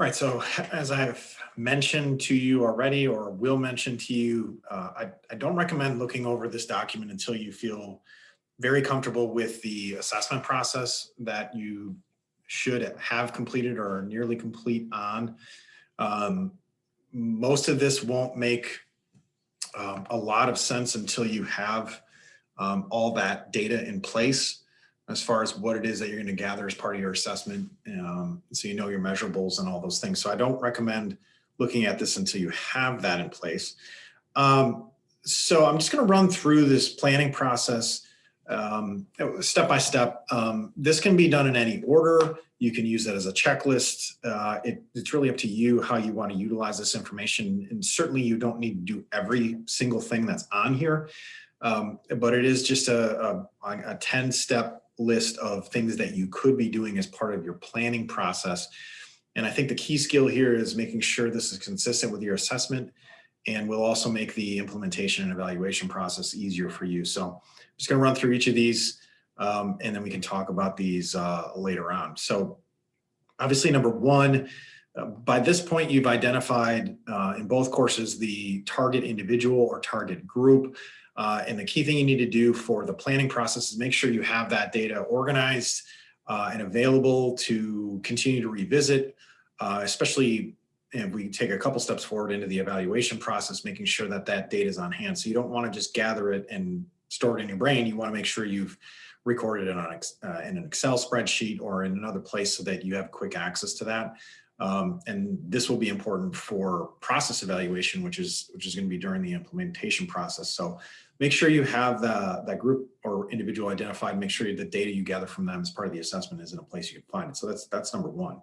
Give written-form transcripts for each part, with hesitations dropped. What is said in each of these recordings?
Right. So as I've mentioned to you already, or will mention to you, I don't recommend looking over this document until you feel very comfortable with the assessment process that you should have completed or are nearly complete on. Um, Most of this won't make a lot of sense until you have all that data in place as far as what it is that you're going to gather as part of your assessment. So you know your measurables and all those things. So I don't recommend looking at this until you have that in place. So I'm just going to run through this planning process step by step. This can be done in any order. You can use that as a checklist. It's really up to you how you want to utilize this information. And certainly you don't need to do every single thing that's on here. But it is just a 10-step list of things that you could be doing as part of your planning process. And I think the key skill here is making sure this is consistent with your assessment, and will also make the implementation and evaluation process easier for you. So I'm just going to run through each of these, and then we can talk about these later on. So obviously, number one, by this point, you've identified in both courses the target individual or target group. And the key thing you need to do for the planning process is make sure you have that data organized and available to continue to revisit, especially if we take a couple steps forward into the evaluation process, making sure that that data is on hand. So you don't want to just gather it and store it in your brain. You want to make sure you've recorded it on in an Excel spreadsheet or in another place so that you have quick access to that. And this will be important for process evaluation, which is going to be during the implementation process. So make sure you have that group or individual identified. Make sure the data you gather from them as part of the assessment is in a place you can find it. So that's number one.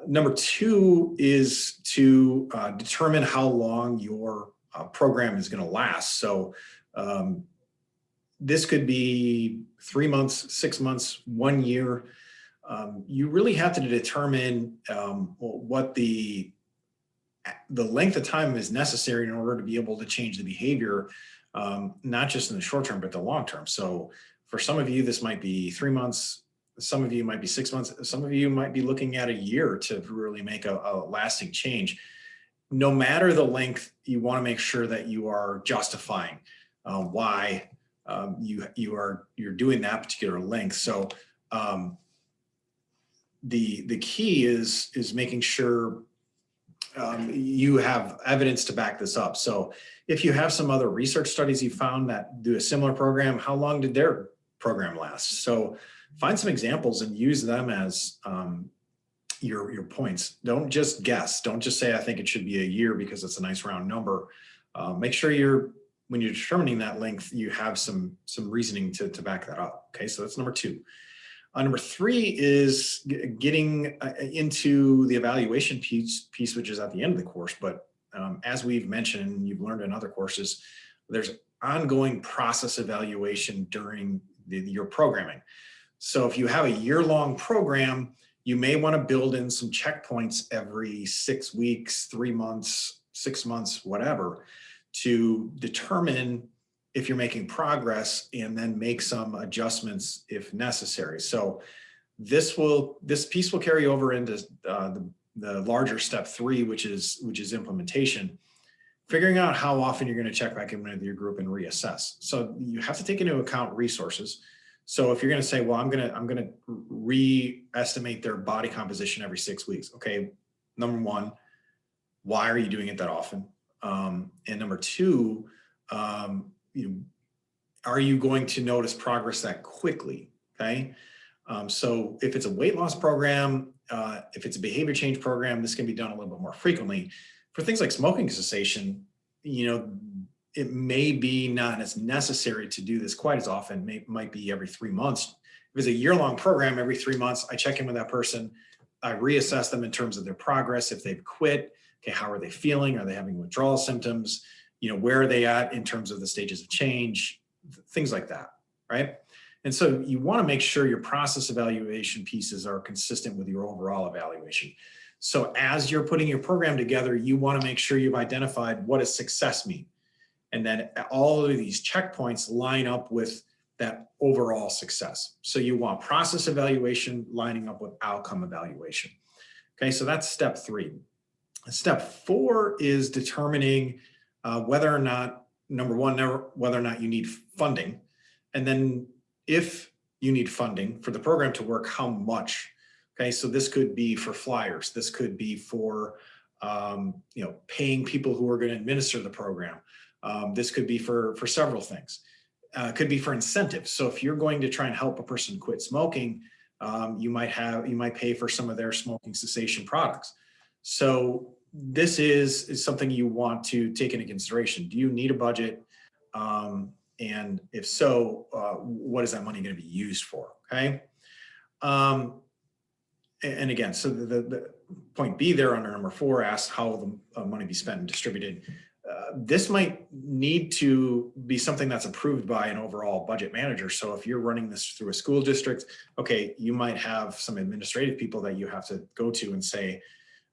Number two is to determine how long your program is going to last. So this could be 3 months, 6 months, 1 year. You really have to determine what the length of time is necessary in order to be able to change the behavior, not just in the short term, but the long term. So for some of you, this might be 3 months. Some of you might be 6 months. Some of you might be looking at a year to really make a lasting change. No matter the length, you want to make sure that you are justifying why you're doing that particular length. So the key is making sure you have evidence to back this up. So if you have some other research studies you found that do a similar program, how long did their program last? So find some examples and use them as your points. Don't just guess. Don't just say, I think it should be a year because it's a nice round number. Make sure when you're determining that length, you have some reasoning to back that up. Okay, so that's number two. Number three is getting into the evaluation piece, which is at the end of the course. But as we've mentioned, and you've learned in other courses, there's ongoing process evaluation during your programming. So if you have a year-long program, you may want to build in some checkpoints every 6 weeks, 3 months, 6 months, whatever, to determine if you're making progress and then make some adjustments if necessary. So this piece will carry over into the larger step 3, which is implementation. Figuring out how often you're going to check back in with your group and reassess. So you have to take into account resources. So if you're going to say, well, I'm going to re-estimate their body composition every 6 weeks. Okay, number one, why are you doing it that often? And number two, are you going to notice progress that quickly? Okay, so if it's a weight loss program, if it's a behavior change program, this can be done a little bit more frequently. For things like smoking cessation, it may be not as necessary to do this quite as often. Might be every 3 months. If it's a year-long program, every 3 months, I check in with that person. I reassess them in terms of their progress. If they've quit, okay, how are they feeling? Are they having withdrawal symptoms? Where are they at in terms of the stages of change? Things like that, right? And so you want to make sure your process evaluation pieces are consistent with your overall evaluation. So as you're putting your program together, you want to make sure you've identified what does success mean. And then all of these checkpoints line up with that overall success. So you want process evaluation lining up with outcome evaluation. Okay, so that's step 3. Step 4 is determining whether or not, number one, whether or not you need funding. And then if you need funding for the program to work, how much? Okay, so this could be for flyers. This could be for paying people who are going to administer the program. This could be for several things. Could be for incentives. So if you're going to try and help a person quit smoking, you might pay for some of their smoking cessation products. So this is something you want to take into consideration. Do you need a budget? And if so, what is that money going to be used for? Okay. And again, so the point B there under number 4 asks how will the money be spent and distributed. This might need to be something that's approved by an overall budget manager. So if you're running this through a school district, okay, you might have some administrative people that you have to go to and say,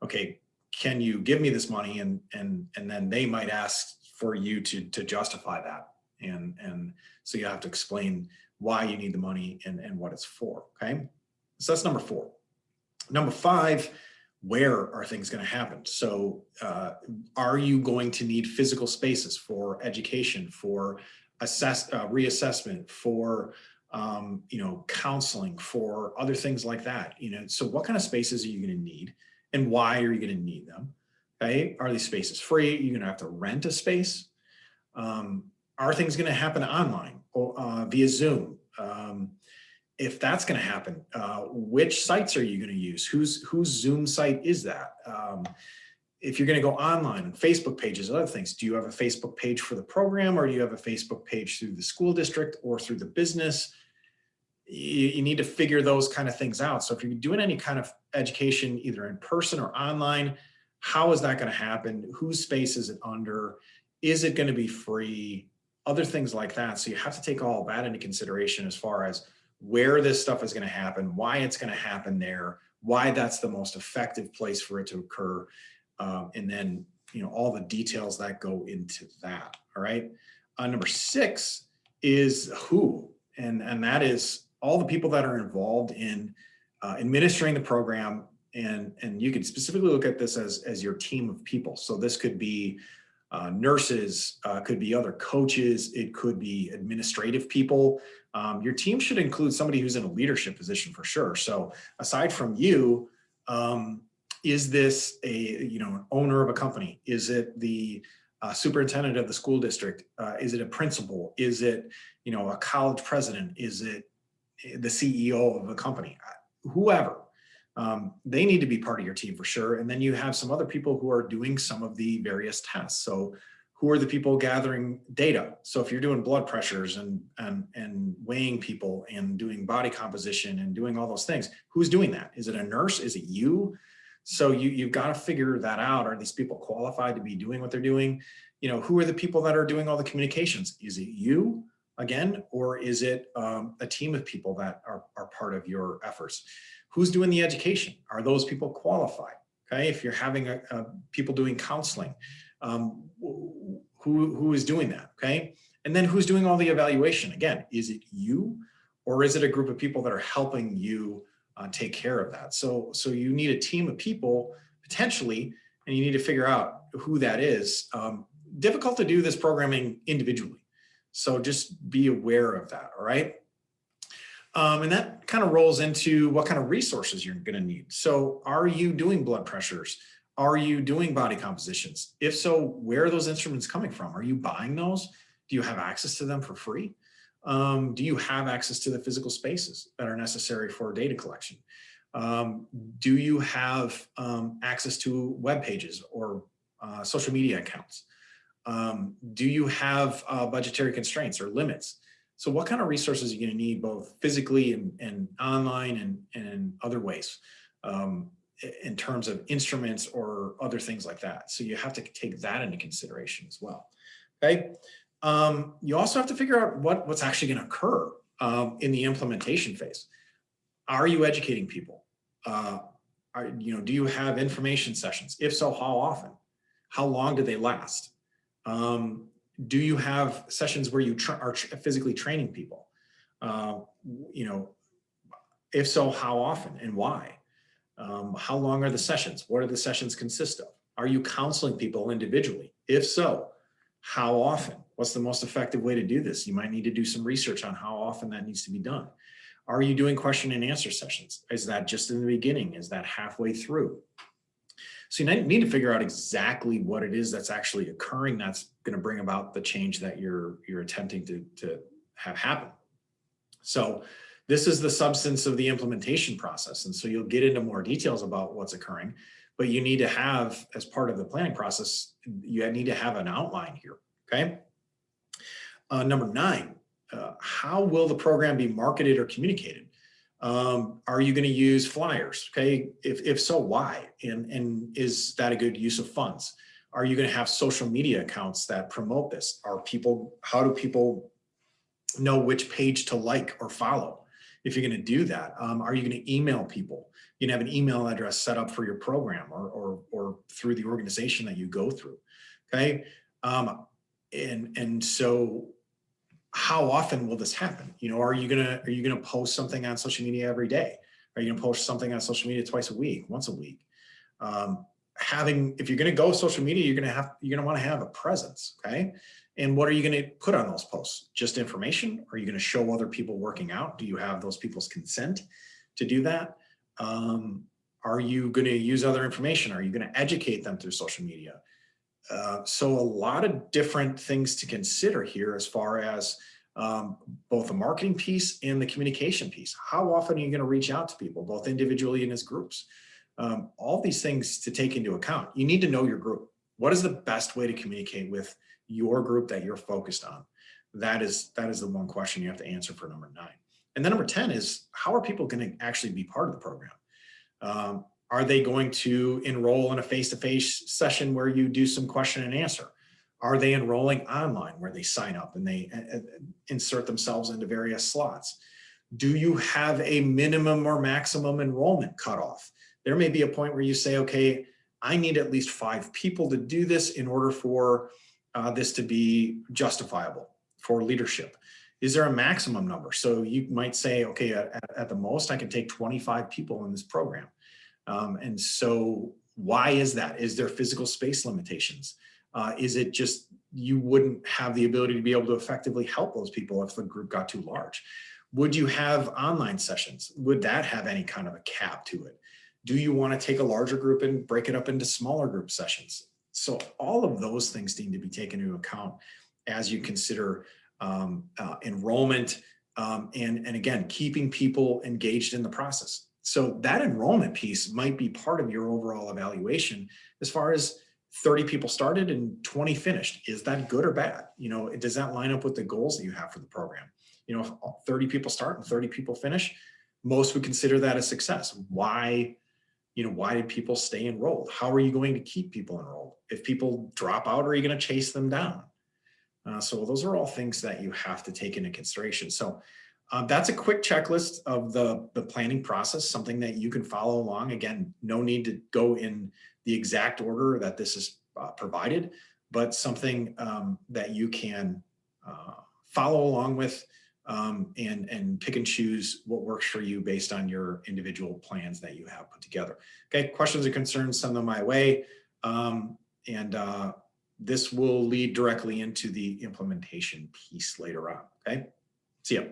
okay, can you give me this money? And then they might ask for you to justify that. And so you have to explain why you need the money and what it's for, okay? So that's number 4. Number 5, where are things going to happen? So are you going to need physical spaces for education, for reassessment, for counseling, for other things like that? So what kind of spaces are you going to need, and why are you going to need them? Okay, are these spaces free? Are you going to have to rent a space? Are things going to happen online or via Zoom? If that's going to happen, which sites are you going to use? Whose Zoom site is that? If you're going to go online, Facebook pages, other things, do you have a Facebook page for the program, or do you have a Facebook page through the school district or through the business? You need to figure those kind of things out. So if you're doing any kind of education, either in person or online, how is that going to happen? Whose space is it under? Is it going to be free? Other things like that. So you have to take all that into consideration as far as where this stuff is going to happen, why it's going to happen there, why that's the most effective place for it to occur, and then all the details that go into that. All right. Number 6 is who, and that is all the people that are involved in administering the program, and you can specifically look at this as your team of people. So this could be nurses, could be other coaches, it could be administrative people. Your team should include somebody who's in a leadership position for sure. So aside from you, is this an owner of a company? Is it the superintendent of the school district? Is it a principal? Is it a college president? Is it the CEO of a company? Whoever. They need to be part of your team for sure. And then you have some other people who are doing some of the various tests. So who are the people gathering data? So if you're doing blood pressures and weighing people and doing body composition and doing all those things, who's doing that? Is it a nurse? Is it you? So you've got to figure that out. Are these people qualified to be doing what they're doing? Who are the people that are doing all the communications? Is it you again, or is it a team of people that are part of your efforts? Who's doing the education? Are those people qualified? Okay, if you're having people doing counseling, who is doing that? Okay, and then who's doing all the evaluation? Again, is it you, or is it a group of people that are helping you take care of that? So you need a team of people potentially, and you need to figure out who that is. Difficult to do this programming individually, so just be aware of that. All right. And that kind of rolls into what kind of resources you're going to need. So are you doing blood pressures? Are you doing body compositions? If so, where are those instruments coming from? Are you buying those? Do you have access to them for free? Do you have access to the physical spaces that are necessary for data collection? Do you have access to web pages or social media accounts? Do you have budgetary constraints or limits? So what kind of resources are you going to need, both physically and online and other ways, in terms of instruments or other things like that? So you have to take that into consideration as well. Okay. You also have to figure out what's actually going to occur in the implementation phase. Are you educating people? Do you have information sessions? If so, how often? How long do they last? Do you have sessions where you are physically training people? If so, how often and why? How long are the sessions? What do the sessions consist of? Are you counseling people individually? If so, how often? What's the most effective way to do this? You might need to do some research on how often that needs to be done. Are you doing question and answer sessions? Is that just in the beginning? Is that halfway through? So you need to figure out exactly what it is that's actually occurring that's going to bring about the change that you're attempting to have happen. So this is the substance of the implementation process. And so you'll get into more details about what's occurring, but you need to have, as part of the planning process, you need to have an outline here, okay? Number 9, how will the program be marketed or communicated? Are you going to use flyers? Okay. If so, why? And is that a good use of funds? Are you going to have social media accounts that promote this? How do people know which page to like or follow? If you're going to do that, are you going to email people? You can have an email address set up for your program or through the organization that you go through. Okay. And so how often will this happen? Are you gonna post something on social media every day? Are you gonna post something on social media twice a week, once a week? If you're gonna go social media, you're gonna want to have a presence, okay? And what are you gonna put on those posts? Just information? Are you gonna show other people working out? Do you have those people's consent to do that? Are you gonna use other information? Are you gonna educate them through social media? So a lot of different things to consider here as far as both the marketing piece and the communication piece. How often are you going to reach out to people, both individually and as groups? All these things to take into account. You need to know your group. What is the best way to communicate with your group that you're focused on? That is the one question you have to answer for number 9. And then number 10 is, how are people going to actually be part of the program? Are they going to enroll in a face-to-face session where you do some question and answer? Are they enrolling online where they sign up and they insert themselves into various slots? Do you have a minimum or maximum enrollment cutoff? There may be a point where you say, okay, I need at least 5 people to do this in order for this to be justifiable for leadership. Is there a maximum number? So you might say, okay, at the most, I can take 25 people in this program. And so why is that? Is there physical space limitations? Is it just you wouldn't have the ability to be able to effectively help those people if the group got too large? Would you have online sessions? Would that have any kind of a cap to it? Do you want to take a larger group and break it up into smaller group sessions? So all of those things need to be taken into account as you consider enrollment and again, keeping people engaged in the process. So that enrollment piece might be part of your overall evaluation as far as 30 people started and 20 finished. Is that good or bad? Does that line up with the goals that you have for the program? If 30 people start and 30 people finish, most would consider that a success. Why did people stay enrolled? How are you going to keep people enrolled? If people drop out, are you going to chase them down? So those are all things that you have to take into consideration. So that's a quick checklist of the planning process, something that you can follow along. Again, no need to go in the exact order that this is provided, but something that you can follow along with and pick and choose what works for you based on your individual plans that you have put together. Okay, questions or concerns, send them my way. This will lead directly into the implementation piece later on. Okay, see ya.